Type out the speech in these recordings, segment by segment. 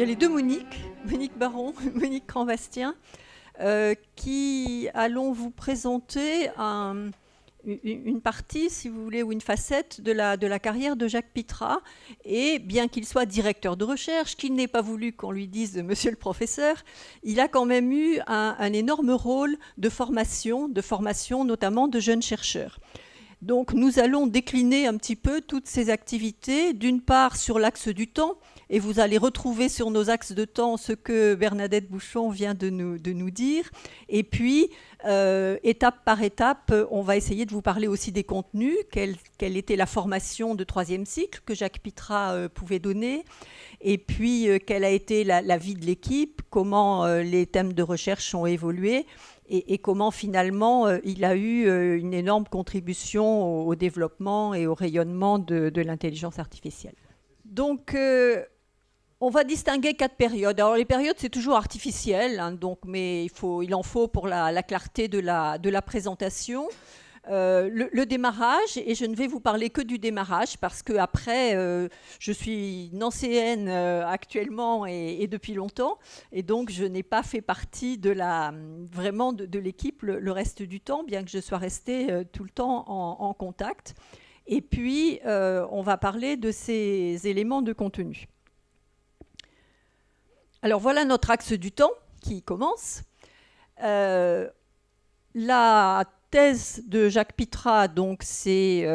y a les deux Monique, Monique Baron, Monique Cranbastien, qui allons vous présenter une partie, si vous voulez, ou une facette de la carrière de Jacques Pittrat. Et bien qu'il soit directeur de recherche, qu'il n'ait pas voulu qu'on lui dise « monsieur le professeur », il a quand même eu un énorme rôle de formation notamment de jeunes chercheurs. Donc nous allons décliner un petit peu toutes ces activités, d'une part sur l'axe du temps, et vous allez retrouver sur nos axes de temps ce que Bernadette Bouchon vient de nous dire. Et puis, étape par étape, on va essayer de vous parler aussi des contenus, quelle était la formation de troisième cycle que Jacques Pittrat pouvait donner, et puis quelle a été la vie de l'équipe, comment les thèmes de recherche ont évolué, et comment finalement il a eu une énorme contribution au développement et au rayonnement de l'intelligence artificielle. Donc, on va distinguer 4 périodes. Alors, les périodes, c'est toujours artificiel, hein, donc, mais il en faut pour la clarté de la présentation. Le démarrage, et je ne vais vous parler que du démarrage, parce qu'après, je suis nancéenne actuellement et depuis longtemps, et donc je n'ai pas fait partie vraiment de l'équipe le reste du temps, bien que je sois restée tout le temps en contact. Et puis, on va parler de ces éléments de contenu. Alors voilà notre axe du temps qui commence. La thèse de Jacques Pittrat, donc c'est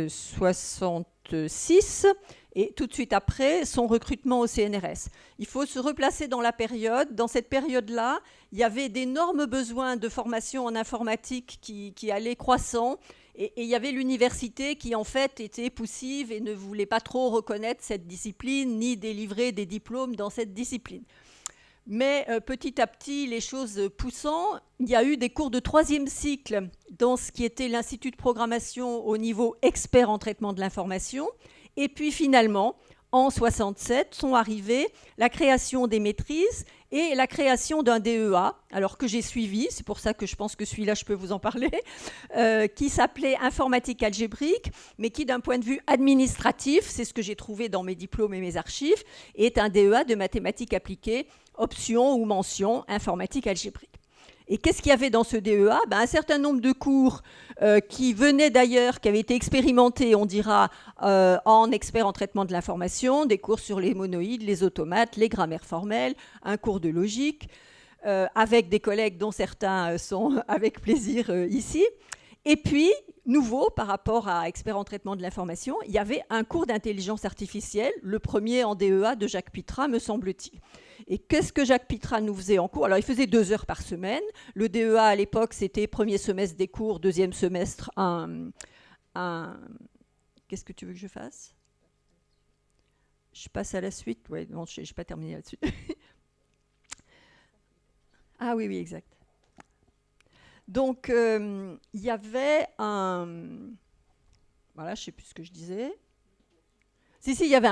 66, et tout de suite après, son recrutement au CNRS. Il faut se replacer dans la période. Dans cette période-là, il y avait d'énormes besoins de formation en informatique qui allaient croissant, et il y avait l'université qui, en fait, était poussive et ne voulait pas trop reconnaître cette discipline, ni délivrer des diplômes dans cette discipline. Mais petit à petit, les choses poussant, il y a eu des cours de troisième cycle dans ce qui était l'Institut de programmation au niveau expert en traitement de l'information. Et puis finalement, en 67, sont arrivées la création des maîtrises et la création d'un DEA, alors que j'ai suivi, c'est pour ça que je pense que celui-là, je peux vous en parler, qui s'appelait informatique algébrique, mais qui, d'un point de vue administratif, c'est ce que j'ai trouvé dans mes diplômes et mes archives, est un DEA de mathématiques appliquées, option ou mention informatique algébrique. Et qu'est-ce qu'il y avait dans ce DEA ? Un certain nombre de cours qui venaient d'ailleurs, qui avaient été expérimentés, on dira, en expert en traitement de l'information, des cours sur les monoïdes, les automates, les grammaires formelles, un cours de logique, avec des collègues dont certains sont avec plaisir ici. Et puis, nouveau par rapport à expert en traitement de l'information, il y avait un cours d'intelligence artificielle, le premier en DEA de Jacques Pittrat, me semble-t-il. Et qu'est-ce que Jacques Pittrat nous faisait en cours ? Alors, il faisait 2 heures par semaine. Le DEA, à l'époque, c'était premier semestre des cours, deuxième semestre Qu'est-ce que tu veux que je fasse ? Je passe à la suite ? Oui, non, je n'ai pas terminé là-dessus. Ah oui, exact. Donc, il y avait un... Voilà, je ne sais plus ce que je disais. Si, il y avait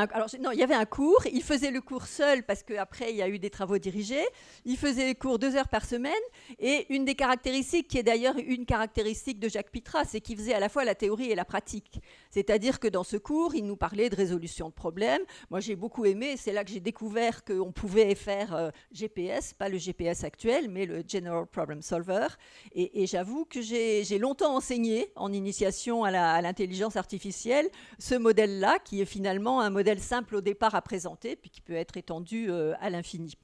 il y avait un cours. Il faisait le cours seul parce qu'après, il y a eu des travaux dirigés. Il faisait les cours 2 heures par semaine. Et une des caractéristiques, qui est d'ailleurs une caractéristique de Jacques Pittrat, c'est qu'il faisait à la fois la théorie et la pratique. C'est-à-dire que dans ce cours, il nous parlait de résolution de problèmes. Moi, j'ai beaucoup aimé. C'est là que j'ai découvert qu'on pouvait faire GPS, pas le GPS actuel, mais le General Problem Solver. Et j'avoue que j'ai longtemps enseigné en initiation à l'intelligence artificielle ce modèle-là, qui est finalement un modèle simple au départ à présenter, puis qui peut être étendu à l'infini.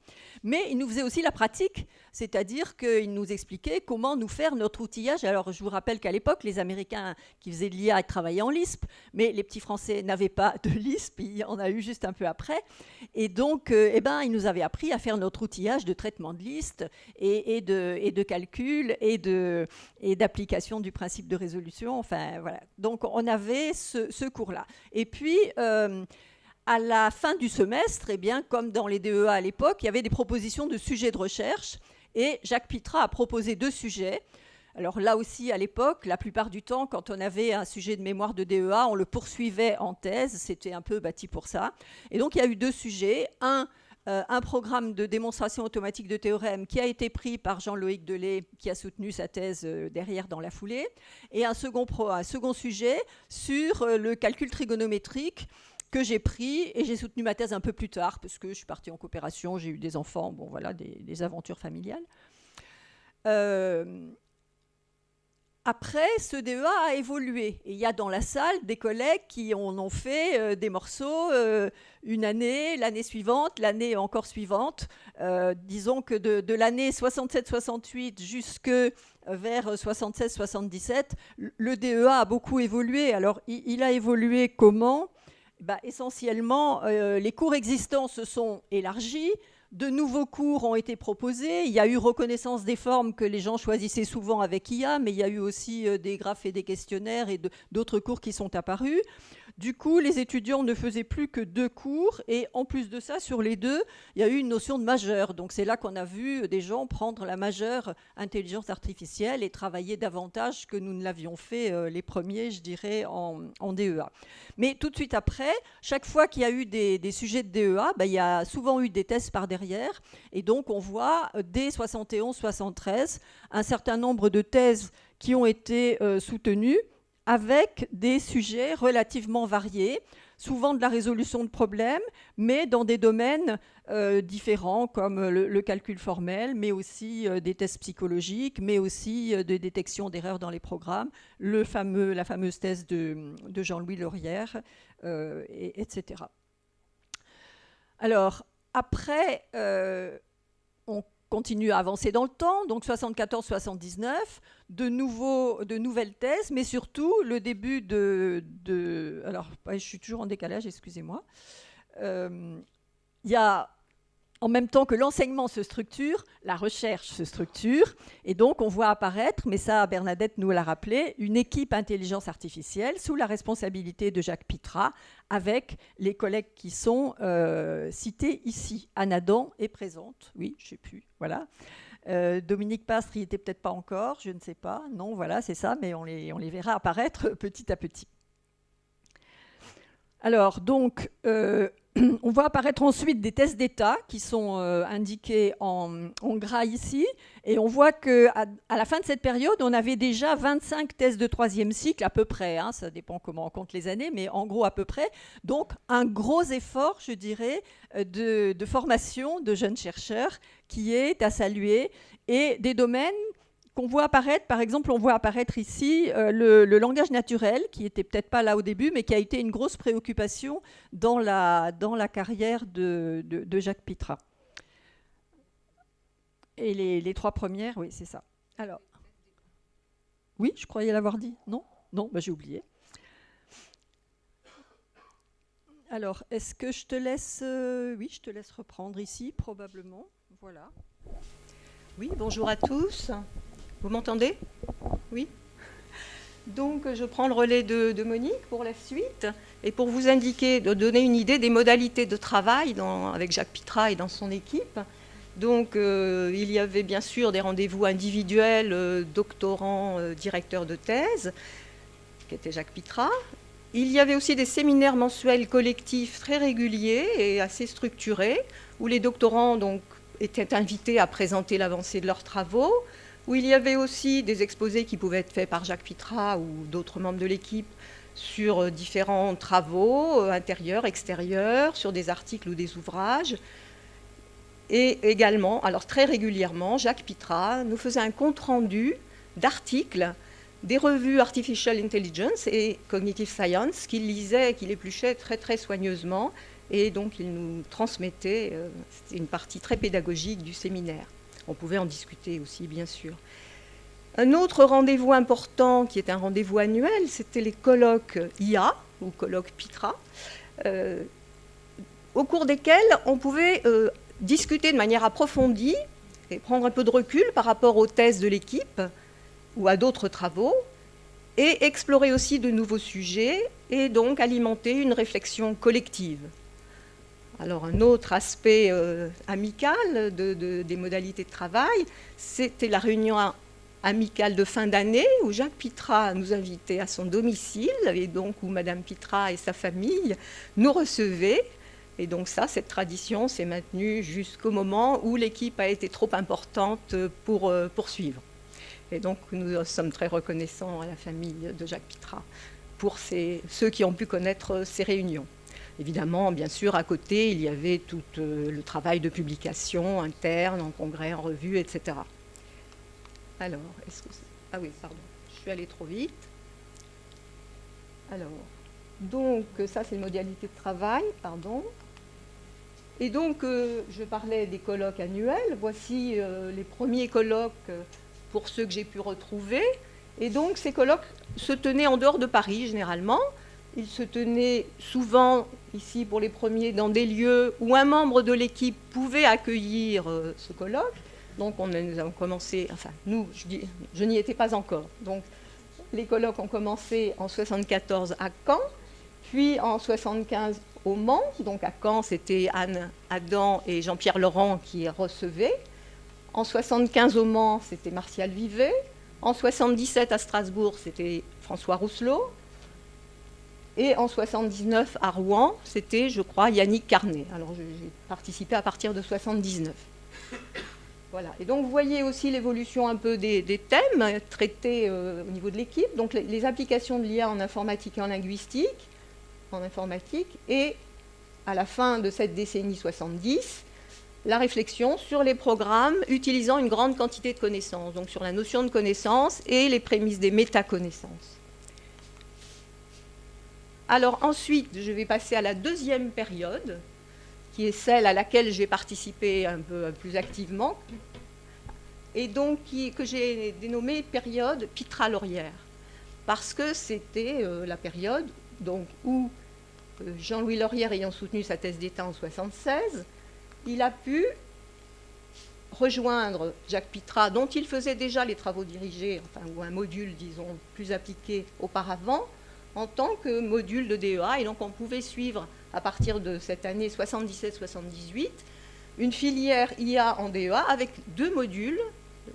Mais il nous faisait aussi la pratique, c'est-à-dire qu'il nous expliquait comment nous faire notre outillage. Alors, je vous rappelle qu'à l'époque, les Américains qui faisaient de l'IA travaillaient en Lisp, mais les petits Français n'avaient pas de Lisp, il y en a eu juste un peu après. Et donc, il nous avait appris à faire notre outillage de traitement de liste et de calcul et d'application du principe de résolution. Enfin, voilà. Donc, on avait ce cours-là. Et puis, à la fin du semestre, comme dans les DEA à l'époque, il y avait des propositions de sujets de recherche. Et Jacques Pittrat a proposé 2 sujets. Alors là aussi, à l'époque, la plupart du temps, quand on avait un sujet de mémoire de DEA, on le poursuivait en thèse. C'était un peu bâti pour ça. Et donc, il y a eu 2 sujets. Un programme de démonstration automatique de théorème qui a été pris par Jean-Loïc Delay, qui a soutenu sa thèse derrière dans la foulée. Et un second sujet sur le calcul trigonométrique que j'ai pris et j'ai soutenu ma thèse un peu plus tard parce que je suis partie en coopération, j'ai eu des enfants, bon voilà, des aventures familiales. Après, ce DEA a évolué. Et il y a dans la salle des collègues qui en ont fait des morceaux une année, l'année suivante, l'année encore suivante. Disons que de l'année 67-68 jusque vers 76-77, le DEA a beaucoup évolué. Alors, il a évolué comment ? Essentiellement, les cours existants se sont élargis. De nouveaux cours ont été proposés. Il y a eu reconnaissance des formes que les gens choisissaient souvent avec IA, mais il y a eu aussi des graphes et des questionnaires et d'autres cours qui sont apparus. Du coup, les étudiants ne faisaient plus que 2 cours et en plus de ça, sur les 2, il y a eu une notion de majeur. Donc c'est là qu'on a vu des gens prendre la majeure intelligence artificielle et travailler davantage que nous ne l'avions fait les premiers, je dirais, en DEA. Mais tout de suite après, chaque fois qu'il y a eu des sujets de DEA, il y a souvent eu des thèses par derrière. Et donc on voit dès 71-73 un certain nombre de thèses qui ont été soutenues avec des sujets relativement variés, souvent de la résolution de problèmes, mais dans des domaines différents comme le calcul formel, mais aussi des tests psychologiques, mais aussi de détection d'erreurs dans les programmes, la fameuse thèse de Jean-Louis Laurière, etc. Alors, après, on continue à avancer dans le temps, donc 74-79, de nouvelles thèses, mais surtout le début alors, je suis toujours en décalage, excusez-moi. Il y a, en même temps que l'enseignement se structure, la recherche se structure, et donc on voit apparaître, mais ça Bernadette nous l'a rappelé, une équipe intelligence artificielle sous la responsabilité de Jacques Pittrat, avec les collègues qui sont cités ici. Anne Adam est présente, oui, je ne sais plus, voilà. Dominique Pastre, il n'était peut-être pas encore, je ne sais pas, non, voilà, c'est ça, mais on les verra apparaître petit à petit. Alors, donc, on voit apparaître ensuite des tests d'état qui sont indiqués en gras ici. Et on voit qu'à la fin de cette période, on avait déjà 25 tests de 3e cycle à peu près. Hein, ça dépend comment on compte les années, mais en gros à peu près. Donc, un gros effort, je dirais, de formation de jeunes chercheurs qui est à saluer. Et des domaines qu'on voit apparaître, par exemple, on voit apparaître ici le langage naturel, qui n'était peut-être pas là au début, mais qui a été une grosse préoccupation dans la carrière de Jacques Pittrat. Et les 3 premières, oui, c'est ça. Alors, oui, je croyais l'avoir dit. Non, j'ai oublié. Alors, est-ce que je te laisse... oui, je te laisse reprendre ici, probablement. Voilà. Oui, bonjour à tous. Vous m'entendez ? Oui. Donc, je prends le relais de Monique pour la suite et pour vous indiquer, de donner une idée des modalités de travail avec Jacques Pittrat et dans son équipe. Donc, il y avait bien sûr des rendez-vous individuels, doctorants, directeurs de thèse, qui était Jacques Pittrat. Il y avait aussi des séminaires mensuels collectifs très réguliers et assez structurés, où les doctorants donc, étaient invités à présenter l'avancée de leurs travaux, où il y avait aussi des exposés qui pouvaient être faits par Jacques Pittrat ou d'autres membres de l'équipe sur différents travaux, intérieurs, extérieurs, sur des articles ou des ouvrages. Et également, alors très régulièrement, Jacques Pittrat nous faisait un compte-rendu d'articles des revues Artificial Intelligence et Cognitive Science qu'il lisait et qu'il épluchait très très soigneusement. Et donc il nous transmettait, c'était une partie très pédagogique du séminaire. On pouvait en discuter aussi, bien sûr. Un autre rendez-vous important, qui est un rendez-vous annuel, c'était les colloques IA, ou colloques Pittrat, au cours desquels on pouvait discuter de manière approfondie et prendre un peu de recul par rapport aux thèses de l'équipe ou à d'autres travaux, et explorer aussi de nouveaux sujets, et donc alimenter une réflexion collective. Alors, un autre aspect amical des modalités de travail, c'était la réunion amicale de fin d'année où Jacques Pittrat nous invitait à son domicile et donc où Madame Pittrat et sa famille nous recevaient. Et donc cette tradition s'est maintenue jusqu'au moment où l'équipe a été trop importante pour poursuivre. Et donc, nous sommes très reconnaissants à la famille de Jacques Pittrat pour ceux qui ont pu connaître ces réunions. évidemment, bien sûr, à côté, il y avait tout le travail de publication interne, en congrès, en revue, etc. Alors, ah oui, pardon, je suis allée trop vite. Alors, donc, ça, c'est une modalité de travail, pardon. Et donc, je parlais des colloques annuels. Voici les premiers colloques pour ceux que j'ai pu retrouver. Et donc, ces colloques se tenaient en dehors de Paris, généralement. Ils se tenaient souvent, ici pour les premiers, dans des lieux où un membre de l'équipe pouvait accueillir ce colloque. Donc, nous avons commencé, enfin, nous, je n'y étais pas encore. Donc, les colloques ont commencé en 1974 à Caen, puis en 1975 au Mans. Donc, à Caen, c'était Anne Adam et Jean-Pierre Laurent qui recevaient. En 1975 au Mans, c'était Martial Vivet. En 1977 à Strasbourg, c'était François Rousselot. Et en 1979 à Rouen, c'était, je crois, Yannick Carnet. Alors, j'ai participé à partir de 1979. Voilà. Et donc, vous voyez aussi l'évolution un peu des thèmes traités au niveau de l'équipe. Donc, les applications de l'IA en informatique et en linguistique, en informatique, et à la fin de cette décennie 70, la réflexion sur les programmes utilisant une grande quantité de connaissances, donc sur la notion de connaissance et les prémices des métaconnaissances. Alors ensuite, je vais passer à la deuxième période, qui est celle à laquelle j'ai participé un peu plus activement, et donc que j'ai dénommée période Pitra-Laurière, parce que c'était la période donc, où Jean-Louis Laurière, ayant soutenu sa thèse d'État en 1976, il a pu rejoindre Jacques Pitra, dont il faisait déjà les travaux dirigés, enfin, ou un module, disons, plus appliqué auparavant, en tant que module de DEA. Et donc, on pouvait suivre, à partir de cette année 77-78, une filière IA en DEA avec deux modules,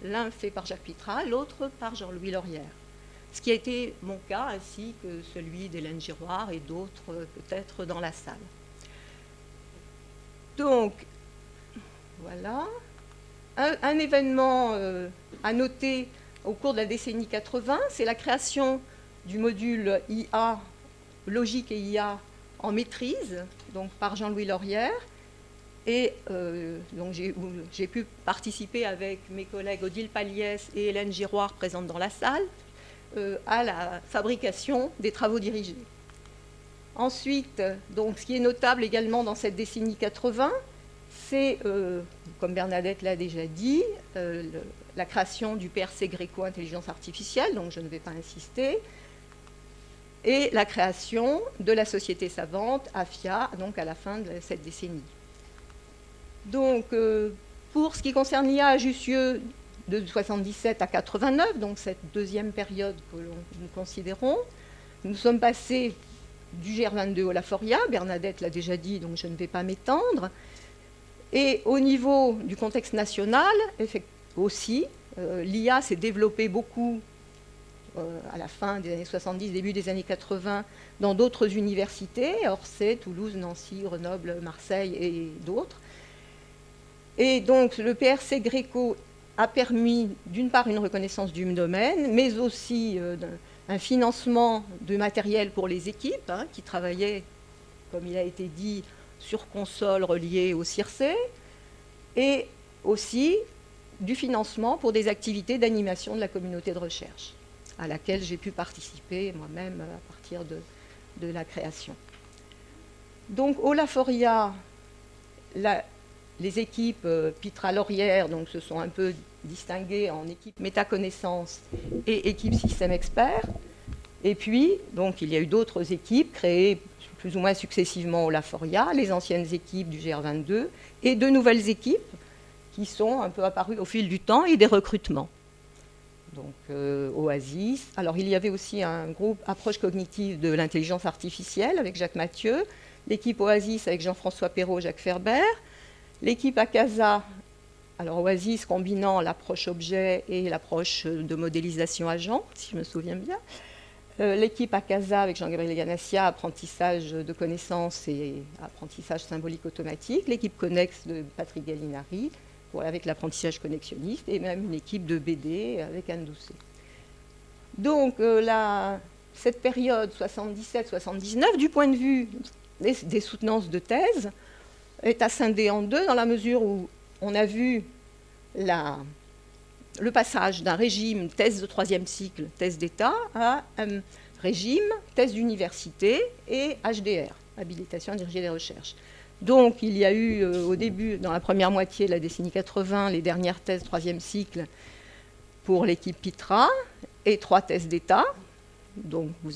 l'un fait par Jacques Pitra, l'autre par Jean-Louis Laurière. Ce qui a été mon cas, ainsi que celui d'Hélène Giroir et d'autres peut-être dans la salle. Donc, voilà. Un événement à noter au cours de la décennie 80, c'est la création du module IA, logique et IA en maîtrise, donc par Jean-Louis Laurière. Et donc j'ai pu participer avec mes collègues Odile Paliès et Hélène Giroir présentes dans la salle à la fabrication des travaux dirigés. Ensuite, donc, ce qui est notable également dans cette décennie 80, c'est, comme Bernadette l'a déjà dit, la création du PRC Gréco Intelligence Artificielle, donc je ne vais pas insister, et la création de la société savante AFIA, donc à la fin de cette décennie. Donc, pour ce qui concerne l'IA à Jussieu, de 77 à 89, donc cette deuxième période que nous considérons, nous sommes passés du GR22 au Laforia, Bernadette l'a déjà dit, donc je ne vais pas m'étendre. Et au niveau du contexte national, aussi, l'IA s'est développée beaucoup à la fin des années 70, début des années 80, dans d'autres universités, Orsay, Toulouse, Nancy, Grenoble, Marseille et d'autres. Et donc le PRC Gréco a permis d'une part une reconnaissance du domaine, mais aussi un financement de matériel pour les équipes qui travaillaient, comme il a été dit, sur consoles reliées au CIRCE, et aussi du financement pour des activités d'animation de la communauté de recherche, à laquelle j'ai pu participer moi-même à partir de la création. Donc au Laforia, les équipes Pitra-Laurière donc, se sont un peu distinguées en équipe métaconnaissance et équipe système expert. Et puis, donc, il y a eu d'autres équipes créées plus ou moins successivement au Laforia, les anciennes équipes du GR22 et de nouvelles équipes qui sont un peu apparues au fil du temps et des recrutements. Donc, Oasis. Alors, il y avait aussi un groupe approche cognitive de l'intelligence artificielle avec Jacques Mathieu, l'équipe Oasis avec Jean-François Perrault, Jacques Ferber, l'équipe ACASA, alors Oasis combinant l'approche objet et l'approche de modélisation agent, si je me souviens bien. L'équipe ACASA avec Jean-Gabriel Ganassia, apprentissage de connaissances et apprentissage symbolique automatique. L'équipe Connex de Patrick Gallinari, avec l'apprentissage connexionniste, et même une équipe de BD avec Anne Doucet. Donc, cette période 77-79, du point de vue des soutenances de thèse est à scinder en deux, dans la mesure où on a vu le passage d'un régime thèse de troisième cycle, thèse d'État, à un régime thèse d'université et HDR, habilitation à diriger les recherches. Donc il y a eu au début, dans la première moitié de la décennie 80, les dernières thèses troisième cycle pour l'équipe PITRA et 3 thèses d'État. Donc vous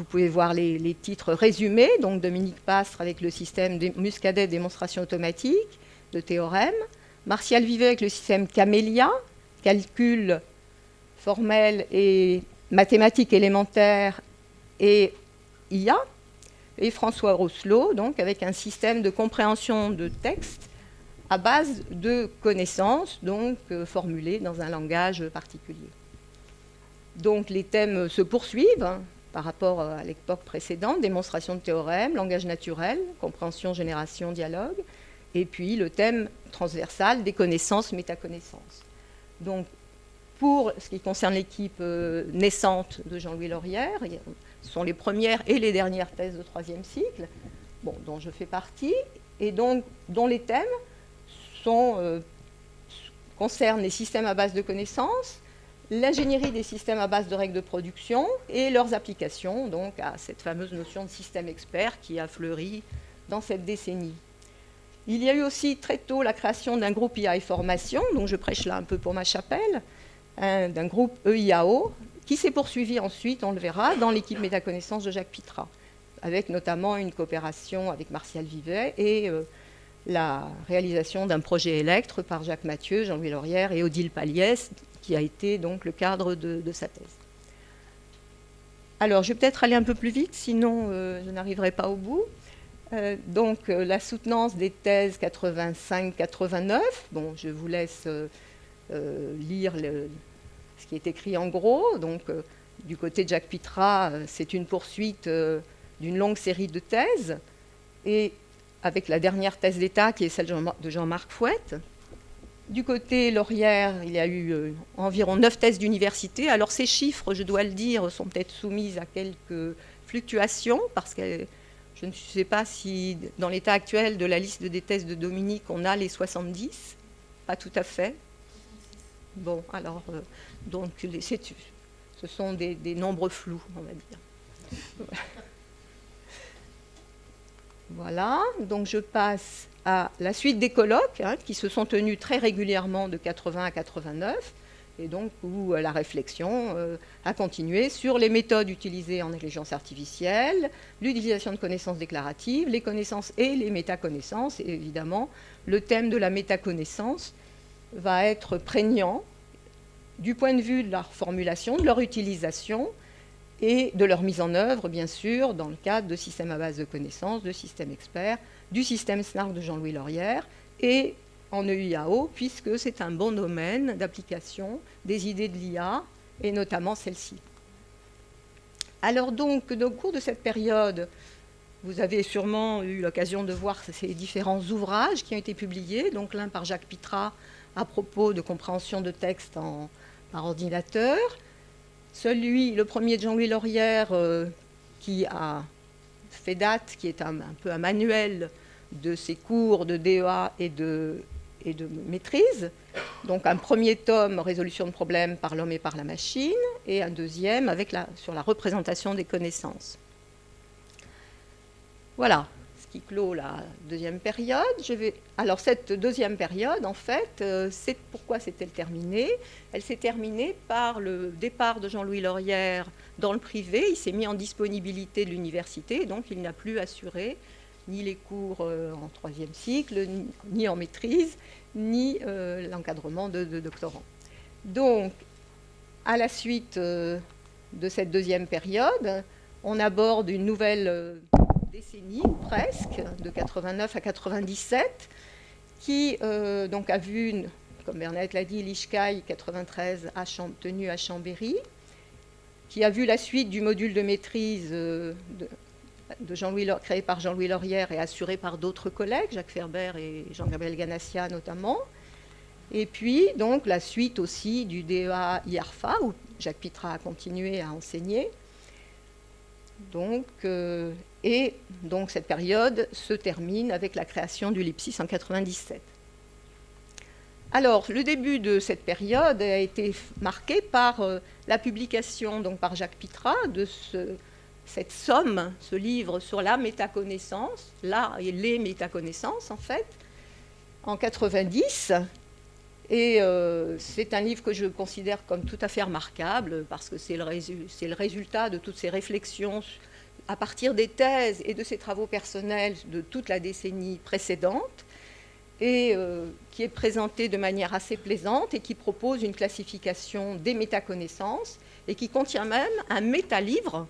pouvez voir les titres résumés. Donc Dominique Pastre avec le système Muscadet démonstration automatique de théorème, Martial Vivet avec le système Camélia, calcul formel et mathématiques élémentaires et IA, et François Rosselot donc avec un système de compréhension de texte à base de connaissances donc formulées dans un langage particulier. Donc les thèmes se poursuivent par rapport à l'époque précédente, démonstration de théorème, langage naturel, compréhension, génération, dialogue, et puis le thème transversal des connaissances, métaconnaissances. Donc pour ce qui concerne l'équipe naissante de Jean-Louis Laurière, ce sont les premières et les dernières thèses de troisième cycle, dont je fais partie, et donc dont les thèmes concernent les systèmes à base de connaissances, l'ingénierie des systèmes à base de règles de production et leurs applications donc à cette fameuse notion de système expert qui a fleuri dans cette décennie. Il y a eu aussi très tôt la création d'un groupe IA et formation, donc je prêche là un peu pour ma chapelle, d'un groupe EIAO, qui s'est poursuivi ensuite, on le verra, dans l'équipe métaconnaissance de Jacques Pitra, avec notamment une coopération avec Martial Vivet et la réalisation d'un projet Electre par Jacques Mathieu, Jean-Louis Laurière et Odile Paliès, qui a été donc le cadre de sa thèse. Alors, je vais peut-être aller un peu plus vite, sinon je n'arriverai pas au bout. Donc, la soutenance des thèses 85-89, je vous laisse lire ce qui est écrit en gros. Donc, du côté de Jacques Pitra, c'est une poursuite d'une longue série de thèses, et avec la dernière thèse d'État qui est celle de Jean-Marc Fouette. Du côté Laurière, il y a eu environ 9 thèses d'université. Alors ces chiffres, je dois le dire, sont peut-être soumis à quelques fluctuations, parce que je ne sais pas si dans l'état actuel de la liste des thèses de Dominique, on a les 70. Pas tout à fait. Bon, alors, donc ce sont des nombres flous, on va dire. Voilà, donc je passe à la suite des colloques qui se sont tenus très régulièrement de 80 à 89, et donc où la réflexion a continué sur les méthodes utilisées en intelligence artificielle, l'utilisation de connaissances déclaratives, les connaissances et les métaconnaissances, et évidemment le thème de la métaconnaissance va être prégnant du point de vue de leur formulation, de leur utilisation, et de leur mise en œuvre, bien sûr, dans le cadre de systèmes à base de connaissances, de systèmes experts, du système SNARC de Jean-Louis Laurière, et en EIAO, puisque c'est un bon domaine d'application des idées de l'IA, et notamment celle-ci. Alors donc, au cours de cette période, vous avez sûrement eu l'occasion de voir ces différents ouvrages qui ont été publiés, donc l'un par Jacques Pitra à propos de compréhension de texte par ordinateur, le premier de Jean-Louis Laurière, qui a fait date, qui est un peu un manuel de ses cours de DEA et de maîtrise. Donc un premier tome, résolution de problèmes par l'homme et par la machine, et un deuxième sur la représentation des connaissances. Voilà ce qui clôt la deuxième période. Alors cette deuxième période, en fait, c'est pourquoi s'est-elle terminée? Elle s'est terminée par le départ de Jean-Louis Laurière dans le privé. Il s'est mis en disponibilité de l'université, donc il n'a plus assuré ni les cours en troisième cycle, ni en maîtrise, ni l'encadrement de doctorants. Donc, à la suite de cette deuxième période, on aborde une nouvelle décennie, presque, de 89 à 97, qui donc a vu, comme Bernadette l'a dit, l'ISHCAI 93 tenu à Chambéry, qui a vu la suite du module de maîtrise créé par Jean-Louis Laurière et assuré par d'autres collègues, Jacques Ferber et Jean-Gabriel Ganassia notamment. Et puis, donc, la suite aussi du DEA IARFA, où Jacques Pitra a continué à enseigner. Donc, et donc cette période se termine avec la création du LIP6 en 97. Alors, le début de cette période a été marqué par la publication donc, par Jacques Pitrat de cette somme, ce livre sur la métaconnaissance, là et les métaconnaissances en fait, en 90. Et c'est un livre que je considère comme tout à fait remarquable parce que c'est le résultat de toutes ces réflexions à partir des thèses et de ses travaux personnels de toute la décennie précédente et qui est présenté de manière assez plaisante et qui propose une classification des métaconnaissances et qui contient même un métalivre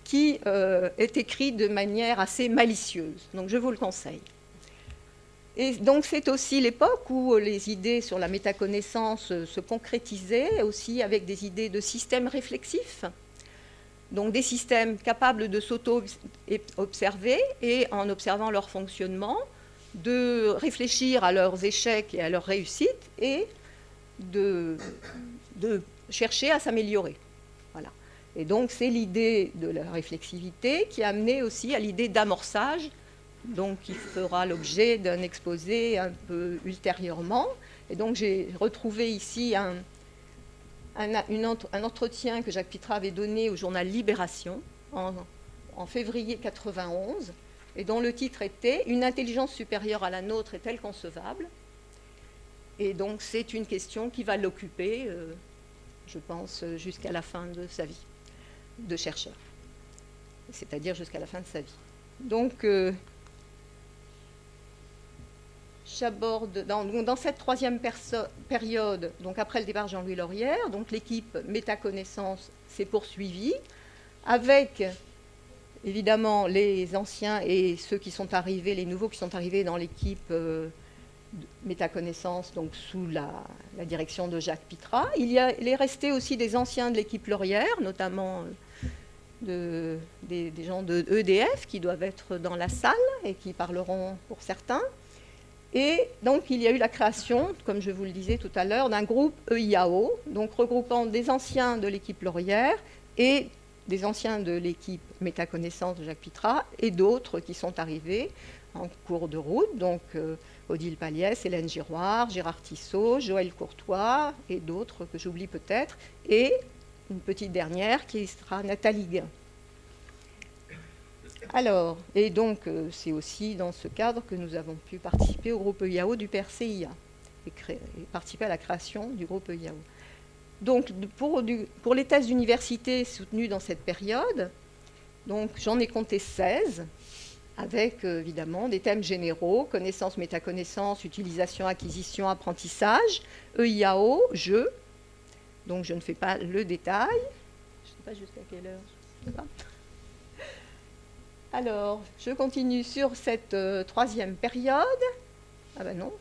qui est écrit de manière assez malicieuse. Donc je vous le conseille. Et donc c'est aussi l'époque où les idées sur la métaconnaissance se concrétisaient aussi avec des idées de systèmes réflexifs, donc des systèmes capables de s'auto-observer et en observant leur fonctionnement, de réfléchir à leurs échecs et à leurs réussites et de chercher à s'améliorer. Voilà. Et donc c'est l'idée de la réflexivité qui a amené aussi à l'idée d'amorçage, donc qui fera l'objet d'un exposé un peu ultérieurement. Et donc j'ai retrouvé ici un entretien que Jacques Pitrat avait donné au journal Libération en février 91, et dont le titre était « Une intelligence supérieure à la nôtre est-elle concevable ?» Et donc c'est une question qui va l'occuper, je pense, jusqu'à la fin de sa vie de chercheur, c'est-à-dire jusqu'à la fin de sa vie. Donc j'aborde dans cette troisième période, donc après le départ de Jean-Louis Laurière, donc l'équipe métaconnaissance s'est poursuivie avec évidemment les anciens et ceux qui sont arrivés, les nouveaux qui sont arrivés dans l'équipe métaconnaissance, donc sous la direction de Jacques Pitrat. Il est resté aussi des anciens de l'équipe Laurière, notamment des gens de EDF qui doivent être dans la salle et qui parleront pour certains. Et donc, il y a eu la création, comme je vous le disais tout à l'heure, d'un groupe EIAO, donc regroupant des anciens de l'équipe Laurière et des anciens de l'équipe métaconnaissance de Jacques Pitrat et d'autres qui sont arrivés en cours de route, donc Odile Paliès, Hélène Giroir, Gérard Tissot, Joël Courtois et d'autres que j'oublie peut-être, et une petite dernière qui sera Nathalie Guin. Alors, et donc, c'est aussi dans ce cadre que nous avons pu participer au groupe EIAO du PRCIA et participer à la création du groupe EIAO. Donc, pour les thèses d'université soutenues dans cette période, donc j'en ai compté 16, avec évidemment des thèmes généraux, connaissance, métaconnaissance, utilisation, acquisition, apprentissage, EIAO, jeu. Donc, je ne fais pas le détail. Je ne sais pas jusqu'à quelle heure. Je sais pas. Alors, je continue sur cette troisième période. Ah ben non,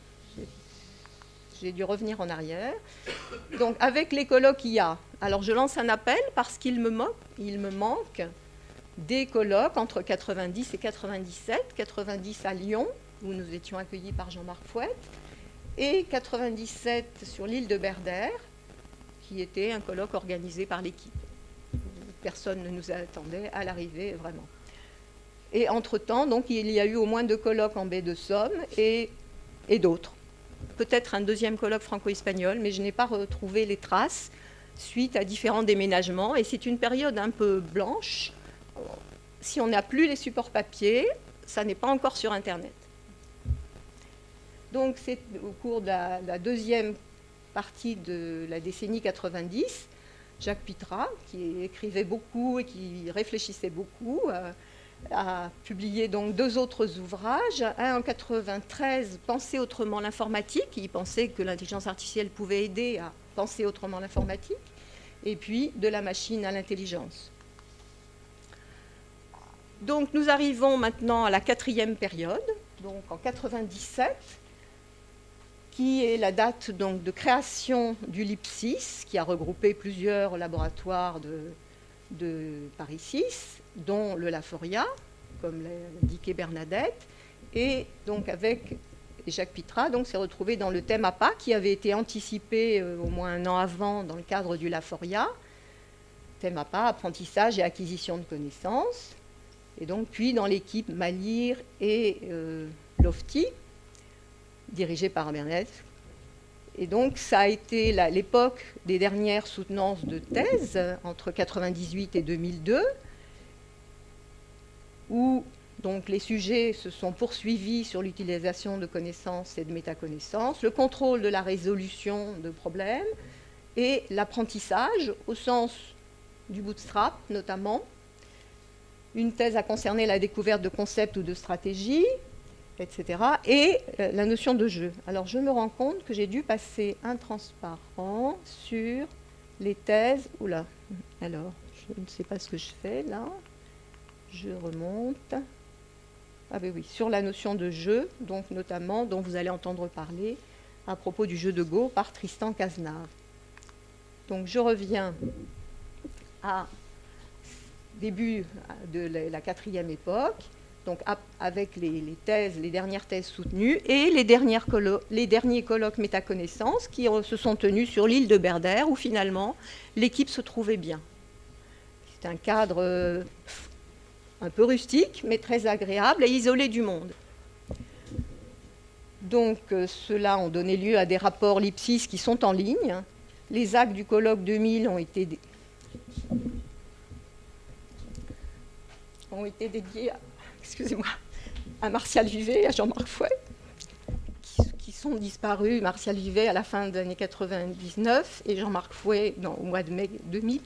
j'ai dû revenir en arrière. Donc, avec les colloques IA, alors je lance un appel parce qu'il me manque des colloques entre 90 et 97, 90 à Lyon, où nous étions accueillis par Jean-Marc Fouette, et 97 sur l'île de Berdère, qui était un colloque organisé par l'équipe. Personne ne nous attendait à l'arrivée, vraiment. Et entre-temps, donc, il y a eu au moins 2 colloques en baie de Somme et d'autres. Peut-être un deuxième colloque franco-espagnol, mais je n'ai pas retrouvé les traces suite à différents déménagements. Et c'est une période un peu blanche. Si on n'a plus les supports papier, ça n'est pas encore sur Internet. Donc c'est au cours de la deuxième partie de la décennie 90, Jacques Pitrat, qui écrivait beaucoup et qui réfléchissait beaucoup, a publié donc 2 autres ouvrages. Un en 93, Penser autrement l'informatique. Il pensait que l'intelligence artificielle pouvait aider à penser autrement l'informatique. Et puis, De la machine à l'intelligence. Donc, nous arrivons maintenant à la 4e période, donc en 97, qui est la date donc, de création du LIP6, qui a regroupé plusieurs laboratoires de Paris 6, dont le Laforia, comme l'a indiqué Bernadette, et donc avec Jacques Pitrat, donc s'est retrouvé dans le thème APA, qui avait été anticipé au moins un an avant dans le cadre du Laforia, thème APA, apprentissage et acquisition de connaissances. Et donc, puis dans l'équipe Malire et Lofty, dirigée par Bernadette. Et donc, ça a été l'époque des dernières soutenances de thèse, entre 1998 et 2002, où donc, les sujets se sont poursuivis sur l'utilisation de connaissances et de métaconnaissances, le contrôle de la résolution de problèmes et l'apprentissage au sens du bootstrap notamment. Une thèse a concerné la découverte de concepts ou de stratégies, etc. Et la notion de jeu. Alors je me rends compte que j'ai dû passer un transparent sur les thèses. Oula, alors je ne sais pas ce que je fais là. Je remonte. Ah ben oui, sur la notion de jeu, donc notamment dont vous allez entendre parler à propos du jeu de Go par Tristan Cazenave. Donc je reviens à début de la quatrième époque, donc avec les dernières thèses soutenues et les derniers colloques métaconnaissances qui se sont tenus sur l'île de Berdère où finalement l'équipe se trouvait bien. C'est un cadre un peu rustique, mais très agréable et isolé du monde. Donc, ceux-là ont donné lieu à des rapports Lipsis qui sont en ligne. Les actes du colloque 2000 ont été dédiés à Martial Vivet et à Jean-Marc Fouet, qui sont disparus. Martial Vivet à la fin des années 99 et Jean-Marc Fouet au mois de mai 2000.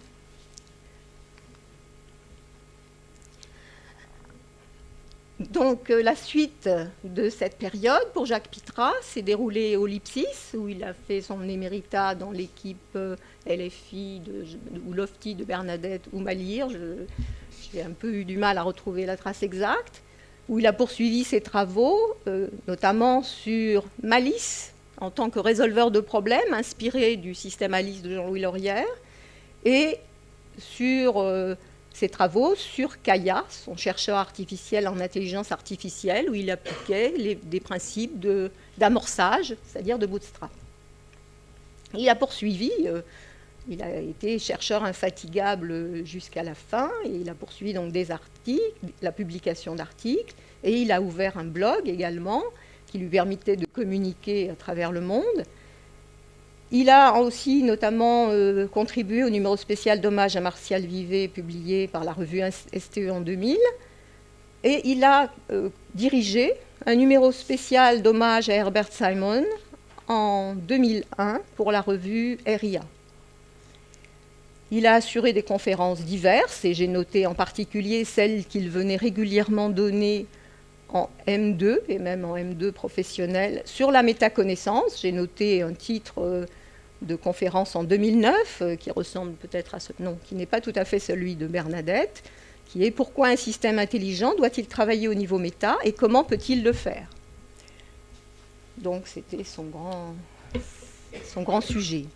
Donc la suite de cette période pour Jacques Pitras s'est déroulée au Lipsis, où il a fait son éméritat dans l'équipe LFI ou Lofty de Bernadette ou Malire. J'ai un peu eu du mal à retrouver la trace exacte, où il a poursuivi ses travaux, notamment sur Malice, en tant que résolveur de problèmes, inspiré du système Alice de Jean-Louis Laurière, et sur ses travaux sur Kaya, son chercheur artificiel en intelligence artificielle, où il appliquait des principes d'amorçage, c'est-à-dire de bootstrap. Il a poursuivi, il a été chercheur infatigable jusqu'à la fin, et il a poursuivi donc des articles, la publication d'articles, et il a ouvert un blog également, qui lui permettait de communiquer à travers le monde. Il a aussi notamment contribué au numéro spécial d'hommage à Martial Vivet, publié par la revue STE en 2000. Et il a dirigé un numéro spécial d'hommage à Herbert Simon en 2001 pour la revue RIA. Il a assuré des conférences diverses, et j'ai noté en particulier celles qu'il venait régulièrement donner en M2, et même en M2 professionnel, sur la métaconnaissance. J'ai noté un titre de conférence en 2009, qui ressemble peut-être à ce nom, qui n'est pas tout à fait celui de Bernadette, qui est « Pourquoi un système intelligent doit-il travailler au niveau méta et comment peut-il le faire ?» Donc c'était son grand sujet.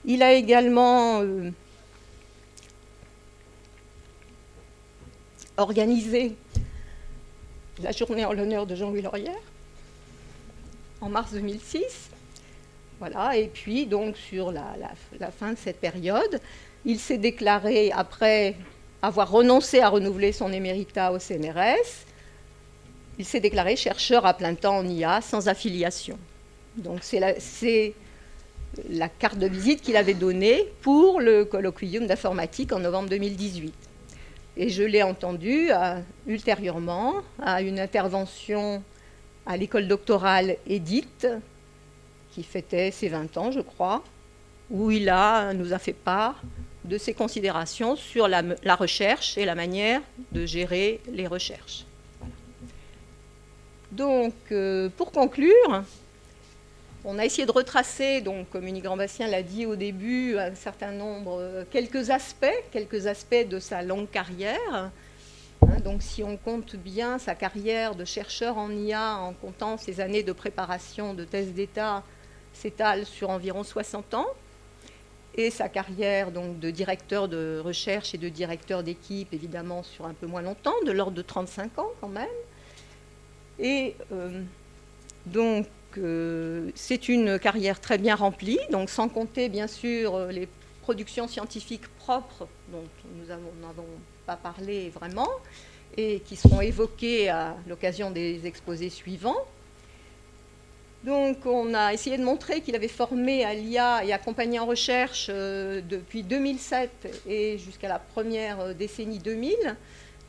Il a également organisé la journée en l'honneur de Jean-Louis Laurière en mars 2006. Voilà, et puis donc sur la fin de cette période, il s'est déclaré, après avoir renoncé à renouveler son éméritat au CNRS, il s'est déclaré chercheur à plein temps en IA sans affiliation. Donc c'est la carte de visite qu'il avait donnée pour le colloquium d'informatique en novembre 2018. Et je l'ai entendu ultérieurement à une intervention à l'école doctorale Edith, qui fêtait ses 20 ans, je crois, où il nous a fait part de ses considérations sur la recherche et la manière de gérer les recherches. Voilà. Donc, pour conclure, on a essayé de retracer, donc, comme Unique Grand-Bastien l'a dit au début, un certain nombre, quelques aspects de sa longue carrière. Donc, si on compte bien sa carrière de chercheur en IA, en comptant ses années de préparation de thèse d'État, s'étale sur environ 60 ans. Et sa carrière donc, de directeur de recherche et de directeur d'équipe, évidemment, sur un peu moins longtemps, de l'ordre de 35 ans quand même. Et c'est une carrière très bien remplie, donc sans compter bien sûr les production scientifique propre, dont nous n'avons pas parlé vraiment, et qui seront évoquées à l'occasion des exposés suivants. Donc, on a essayé de montrer qu'il avait formé à l'IA et accompagné en recherche depuis 2007 et jusqu'à la première décennie 2000,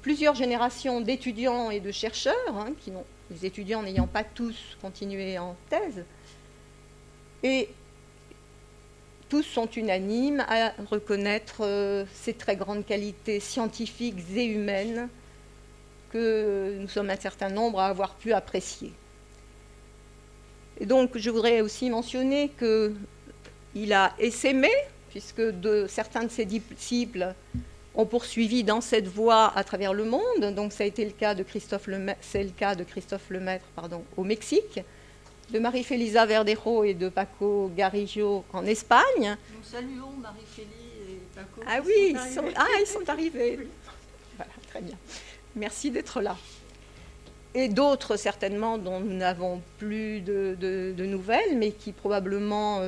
plusieurs générations d'étudiants et de chercheurs, hein, les étudiants n'ayant pas tous continué en thèse. Et tous sont unanimes à reconnaître ces très grandes qualités scientifiques et humaines que nous sommes un certain nombre à avoir pu apprécier. Et donc, je voudrais aussi mentionner qu'il a essaimé, puisque certains de ses disciples ont poursuivi dans cette voie à travers le monde. Donc, ça a été le cas de Christophe Lemaître au Mexique, de Marie-Félisa Verdejo et de Paco Garillo en Espagne. Nous saluons Marie-Félie et Paco. Ah oui, ils sont arrivés. Oui. Voilà, très bien. Merci d'être là. Et d'autres, certainement, dont nous n'avons plus de nouvelles, mais qui probablement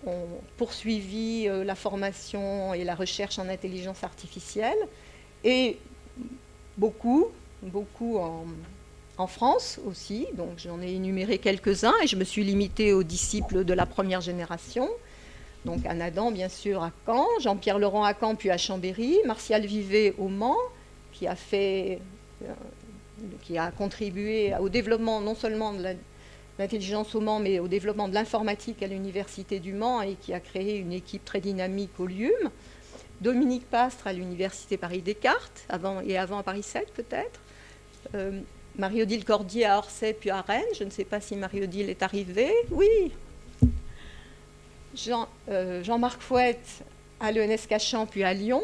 ont poursuivi la formation et la recherche en intelligence artificielle. Et beaucoup en France aussi. Donc j'en ai énuméré quelques-uns et je me suis limitée aux disciples de la première génération. Donc Anne Adam, bien sûr, à Caen, Jean-Pierre Laurent à Caen, puis à Chambéry, Martial Vivet au Mans, qui a contribué au développement non seulement de l'intelligence au Mans, mais au développement de l'informatique à l'Université du Mans et qui a créé une équipe très dynamique au LIUM. Dominique Pastre à l'Université Paris-Descartes, avant à Paris 7 peut-être. Marie-Odile Cordier à Orsay, puis à Rennes. Je ne sais pas si Marie-Odile est arrivée. Oui. Jean-Marc Fouette à l'ENS Cachan, puis à Lyon,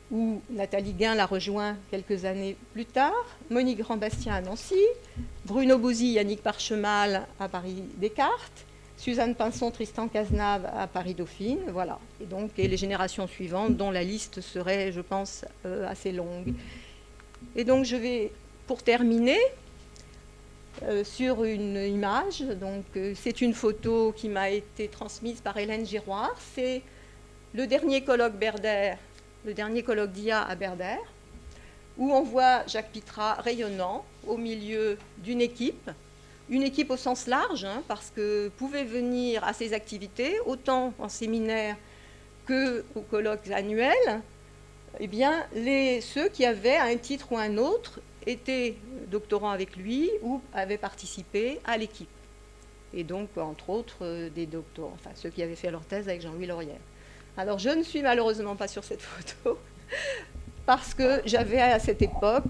où Nathalie Guin l'a rejoint quelques années plus tard. Monique Grand-Bastien à Nancy. Bruno Bouzy, Yannick Parchemal à Paris-Descartes. Suzanne Pinson, Tristan Cazenave à Paris-Dauphine. Voilà. Et les générations suivantes, dont la liste serait, je pense, assez longue. Et donc, je vais, pour terminer, sur une image. Donc, c'est une photo qui m'a été transmise par Hélène Giroir. C'est le dernier colloque Berder, le dernier colloque d'IA à Berder, où on voit Jacques Pitrat rayonnant au milieu d'une équipe. Une équipe au sens large, hein, parce que pouvaient venir à ces activités, autant en séminaire qu'au colloque annuel, eh bien, ceux qui avaient un titre ou un autre étaient doctorants avec lui ou avaient participé à l'équipe. Et donc, entre autres, des doctorants, enfin ceux qui avaient fait leur thèse avec Jean-Louis Laurière. Alors, je ne suis malheureusement pas sur cette photo, parce que j'avais à cette époque,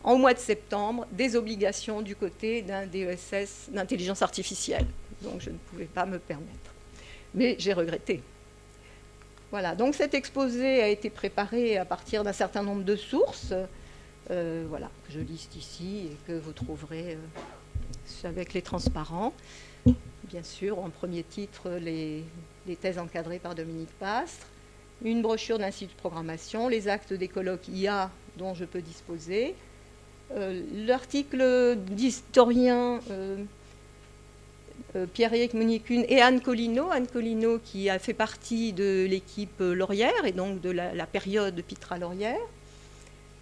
en mois de septembre, des obligations du côté d'un DESS d'intelligence artificielle. Donc, je ne pouvais pas me permettre. Mais j'ai regretté. Voilà, donc cet exposé a été préparé à partir d'un certain nombre de sources, voilà, que je liste ici et que vous trouverez avec les transparents. Bien sûr, en premier titre, les thèses encadrées par Dominique Pastre, une brochure de l'Institut de programmation, les actes des colloques IA dont je peux disposer, l'article d'historien Pierre-Éric Monicune et Anne Collineau qui a fait partie de l'équipe Laurière et donc de la période Pitrat-Laurière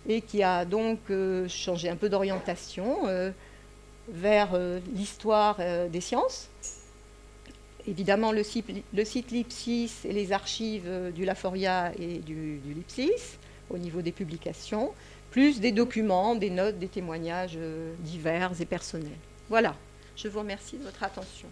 et qui a donc changé un peu d'orientation vers l'histoire des sciences. Évidemment, le site Lipsis et les archives du Laforia et du Lipsis au niveau des publications, plus des documents, des notes, des témoignages divers et personnels. Voilà. Je vous remercie de votre attention.